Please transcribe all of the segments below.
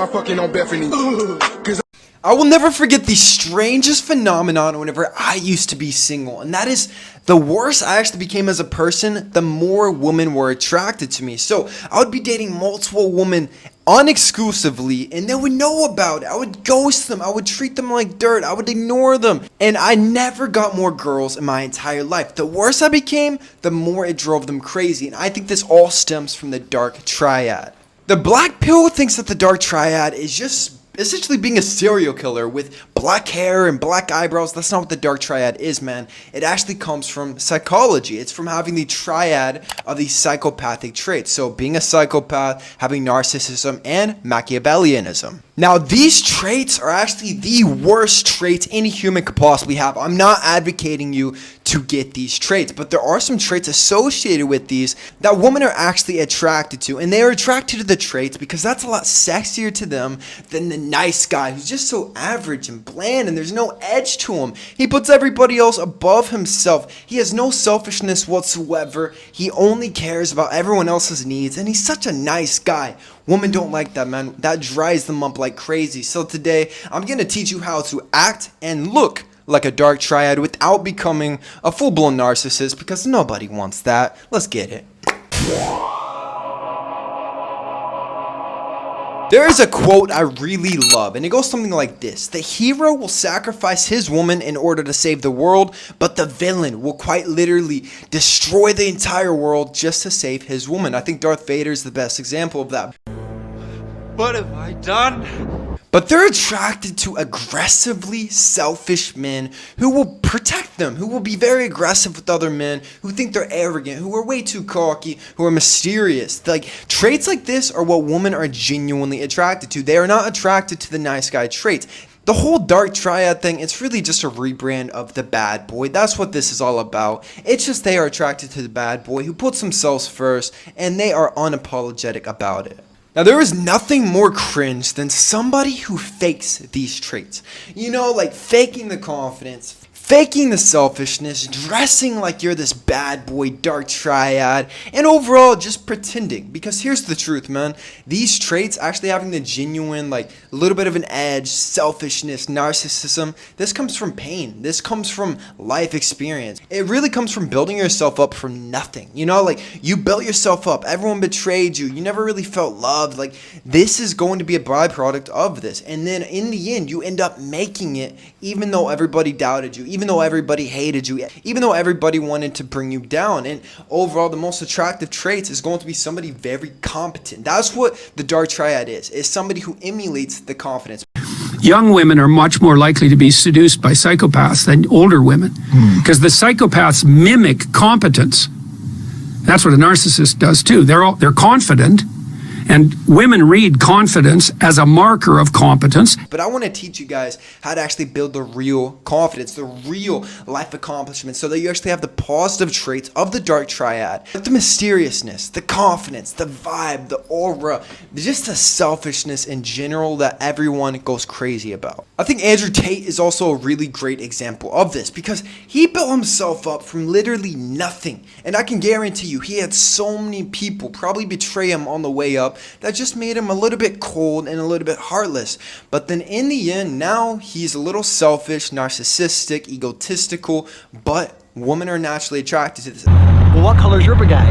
around fucking on Bethany. Cause I will never forget the strangest phenomenon whenever I used to be single, and that is the worse I actually became as a person, the more women were attracted to me. So I would be dating multiple women unexclusively, and they would know about it. I would ghost them, I would treat them like dirt, I would ignore them, and I never got more girls in my entire life. The worse I became, the more it drove them crazy, and I think this all stems from the dark triad. The black pill thinks that the dark triad is just essentially being a serial killer with black hair and black eyebrows. That's not what the dark triad is, man. It actually comes from psychology. It's from having the triad of these psychopathic traits. So being a psychopath, having narcissism, and Machiavellianism. Now, these traits are actually the worst traits any human could possibly have. I'm not advocating you to get these traits, but there are some traits associated with these that women are actually attracted to, and they are attracted to the traits because that's a lot sexier to them than the nice guy who's just so average and bland and there's no edge to him. He puts everybody else above himself. He has no selfishness whatsoever. He only cares about everyone else's needs, and he's such a nice guy. Women don't like that, man. That dries them up like crazy. So today, I'm going to teach you how to act and look like a dark triad without becoming a full-blown narcissist, because nobody wants that. Let's get it. There is a quote I really love, and it goes something like this. The hero will sacrifice his woman in order to save the world, but the villain will quite literally destroy the entire world just to save his woman. I think Darth Vader is the best example of that. What have I done? But they're attracted to aggressively selfish men who will protect them, who will be very aggressive with other men, who think they're arrogant, who are way too cocky, who are mysterious. Like, traits like this are what women are genuinely attracted to. They are not attracted to the nice guy traits. The whole dark triad thing, it's really just a rebrand of the bad boy. That's what this is all about. It's just they are attracted to the bad boy who puts themselves first, and they are unapologetic about it. Now, there is nothing more cringe than somebody who fakes these traits. You know, like faking the confidence, faking the selfishness, dressing like you're this bad boy dark triad, and overall just pretending. Because here's the truth, man. These traits, actually having the genuine, like, a little bit of an edge, selfishness, narcissism, this comes from pain. This comes from life experience. It really comes from building yourself up from nothing. You know, like, you built yourself up. Everyone betrayed you. You never really felt loved. Like, this is going to be a byproduct of this. And then in the end, you end up making it even though everybody doubted you, even though everybody hated you, even though everybody wanted to bring you down. And overall, the most attractive traits is going to be somebody very competent. That's what the dark triad is somebody who emulates the confidence. Young women are much more likely to be seduced by psychopaths than older women, because the psychopaths mimic competence. That's what a narcissist does too. They're confident, and women read confidence as a marker of competence. But I want to teach you guys how to actually build the real confidence, the real life accomplishments, so that you actually have the positive traits of the dark triad. Like the mysteriousness, the confidence, the vibe, the aura, just the selfishness in general that everyone goes crazy about. I think Andrew Tate is also a really great example of this, because he built himself up from literally nothing. And I can guarantee you, he had so many people probably betray him on the way up that just made him a little bit cold and a little bit heartless. But then in the end, now he's a little selfish, narcissistic, egotistical, but women are naturally attracted to this. Well, what color's your bagay?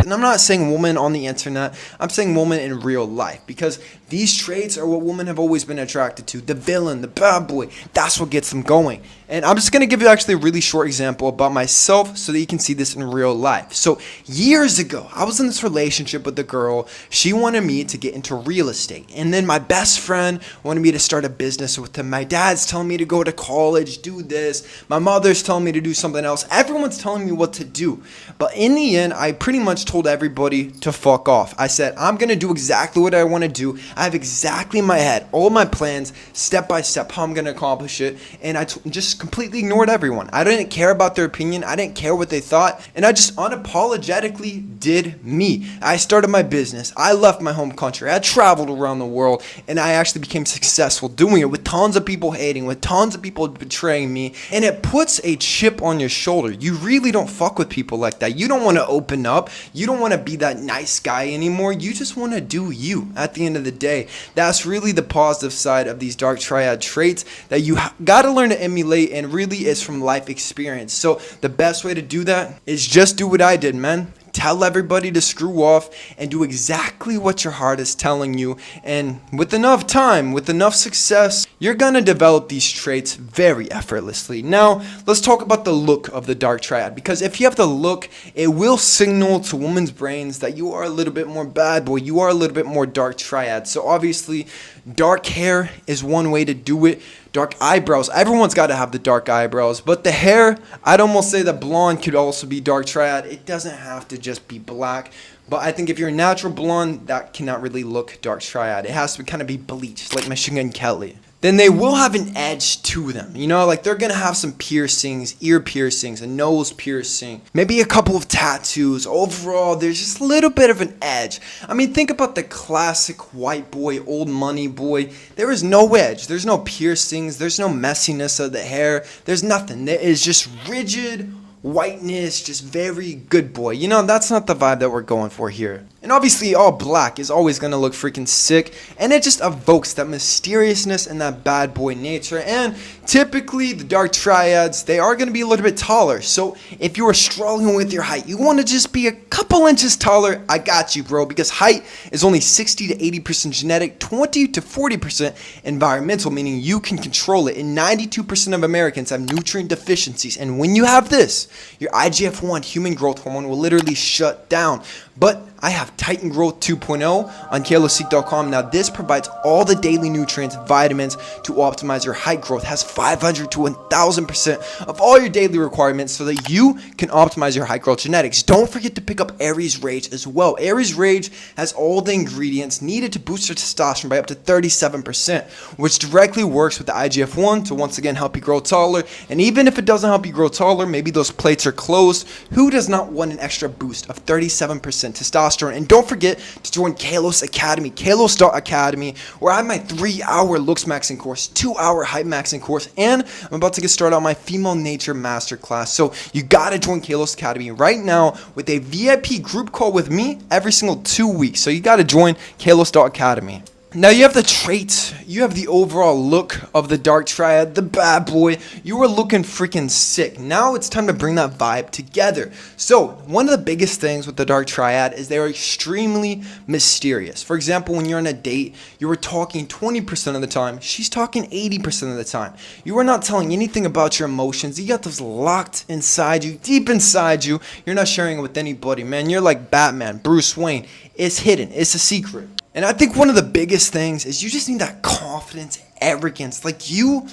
And I'm not saying woman on the internet, I'm saying woman in real life, because these traits are what women have always been attracted to. The villain, the bad boy, that's what gets them going. And I'm just going to give you actually a really short example about myself so that you can see this in real life. So years ago, I was in this relationship with a girl. She wanted me to get into real estate. And then my best friend wanted me to start a business with him. My dad's telling me to go to college, do this. My mother's telling me to do something else. Everyone's telling me what to do. But in the end, I pretty much told everybody to fuck off. I said, I'm going to do exactly what I want to do. I have exactly in my head all my plans, step by step, how I'm going to accomplish it. And I just completely ignored everyone. I didn't care about their opinion. I didn't care what they thought. And I just unapologetically did me. I started my business. I left my home country. I traveled around the world. And I actually became successful doing it with tons of people hating, with tons of people betraying me. And it puts a chip on your shoulder. You really don't fuck with people like that. that. You don't want to open up. You don't want to be that nice guy anymore. You just want to do you at the end of the day. That's really the positive side of these dark triad traits that you got to learn to emulate, and really is from life experience. So the best way to do that is just do what I did, man. Tell everybody to screw off and do exactly what your heart is telling you. And with enough time, with enough success, you're going to develop these traits very effortlessly. Now, let's talk about the look of the dark triad, because if you have the look, it will signal to women's brains that you are a little bit more bad boy, you are a little bit more dark triad. So obviously, dark hair is one way to do it. Dark eyebrows. Everyone's got to have the dark eyebrows. But the hair, I'd almost say that blonde could also be dark triad. It doesn't have to just be black. But I think if you're a natural blonde, that cannot really look dark triad. It has to kind of be bleached, like Machine Gun Kelly. Then they will have an edge to them. You know, like they're going to have some piercings, ear piercings, a nose piercing, maybe a couple of tattoos. Overall, there's just a little bit of an edge. I mean, think about the classic white boy, old money boy. There is no edge. There's no piercings. There's no messiness of the hair. There's nothing. There is just rigid whiteness, just very good boy. You know, that's not the vibe that we're going for here. And obviously all black is always going to look freaking sick, and it just evokes that mysteriousness and that bad boy nature. And typically the dark triads, they are going to be a little bit taller. So if you are struggling with your height, you want to just be a couple inches taller, I got you, bro, because height is only 60 to 80% genetic, 20 to 40% environmental, meaning you can control it. And 92% of Americans have nutrient deficiencies, and when you have this, your IGF-1 human growth hormone will literally shut down. But I have Titan Growth 2.0 on kalosique.com. Now this provides all the daily nutrients, vitamins to optimize your height growth. Has 500 to 1000% of all your daily requirements so that you can optimize your height growth genetics. Don't forget to pick up Aries Rage as well. Aries Rage has all the ingredients needed to boost your testosterone by up to 37%, which directly works with the IGF-1 to once again help you grow taller. And even if it doesn't help you grow taller, maybe those plates are closed, who does not want an extra boost of 37% testosterone? And don't forget to join Kalos Academy, kalos.academy, where I have my 3-hour looks maxing course, 2-hour height maxing course, and I'm about to get started on my female nature masterclass. So you gotta join Kalos Academy right now with a VIP group call with me every single 2 weeks. So you gotta join kalos.academy. Now you have the traits, you have the overall look of the dark triad, the bad boy. You are looking freaking sick. Now it's time to bring that vibe together. So one of the biggest things with the dark triad is they are extremely mysterious. For example, when you're on a date, you are talking 20% of the time, she's talking 80% of the time. You are not telling anything about your emotions. You got those locked inside you, deep inside you. You're not sharing it with anybody, man. You're like Batman, Bruce Wayne. It's hidden, it's a secret. And I think one of the biggest things is you just need that confidence, arrogance. Like you're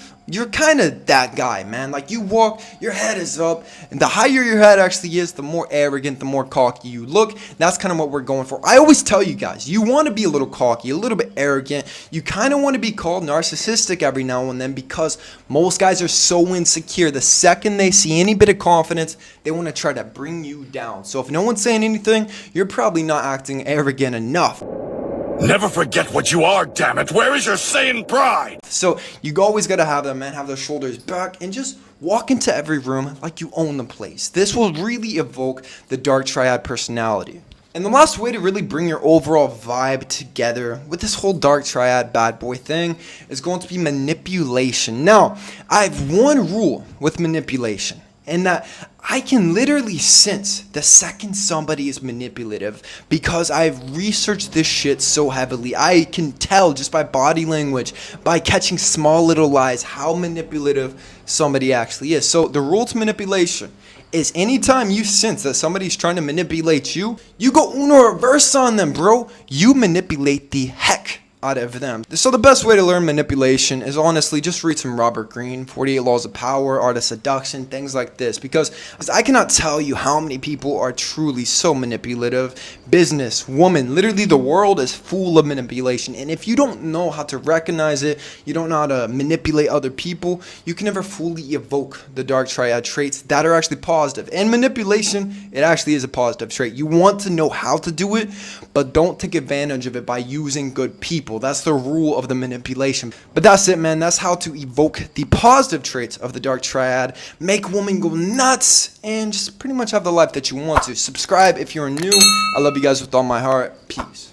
kind of that guy, man. Like you walk, your head is up, and the higher your head actually is, the more arrogant, the more cocky you look. That's kind of what we're going for. I always tell you guys, you want to be a little cocky, a little bit arrogant. You kind of want to be called narcissistic every now and then, because most guys are so insecure. The second they see any bit of confidence, they want to try to bring you down. So if no one's saying anything, you're probably not acting arrogant enough. Never forget what you are, damn it. Where is your sane pride? So you always gotta have that, man. Have those shoulders back and just walk into every room like you own the place. This will really evoke the dark triad personality. And the last way to really bring your overall vibe together with this whole dark triad bad boy thing is going to be manipulation. Now, I have one rule with manipulation, and that I can literally sense the second somebody is manipulative, because I've researched this shit so heavily. I can tell just by body language, by catching small little lies, how manipulative somebody actually is. So the rule to manipulation is anytime you sense that somebody's trying to manipulate you, you go uno reverse on them, bro. You manipulate the heck out of them. So the best way to learn manipulation is honestly just read some Robert Greene, 48 Laws of Power, Art of Seduction, things like this, because I cannot tell you how many people are truly so manipulative. Business, woman, literally the world is full of manipulation, and if you don't know how to recognize it, you don't know how to manipulate other people, you can never fully evoke the dark triad traits that are actually positive. And manipulation, it actually is a positive trait. You want to know how to do it, but don't take advantage of it by using good people. people. That's the rule of the manipulation. But that's it, man. That's how to evoke the positive traits of the dark triad, make women go nuts, and just pretty much have the life that you want to. Subscribe if you're new. I love you guys with all my heart. Peace.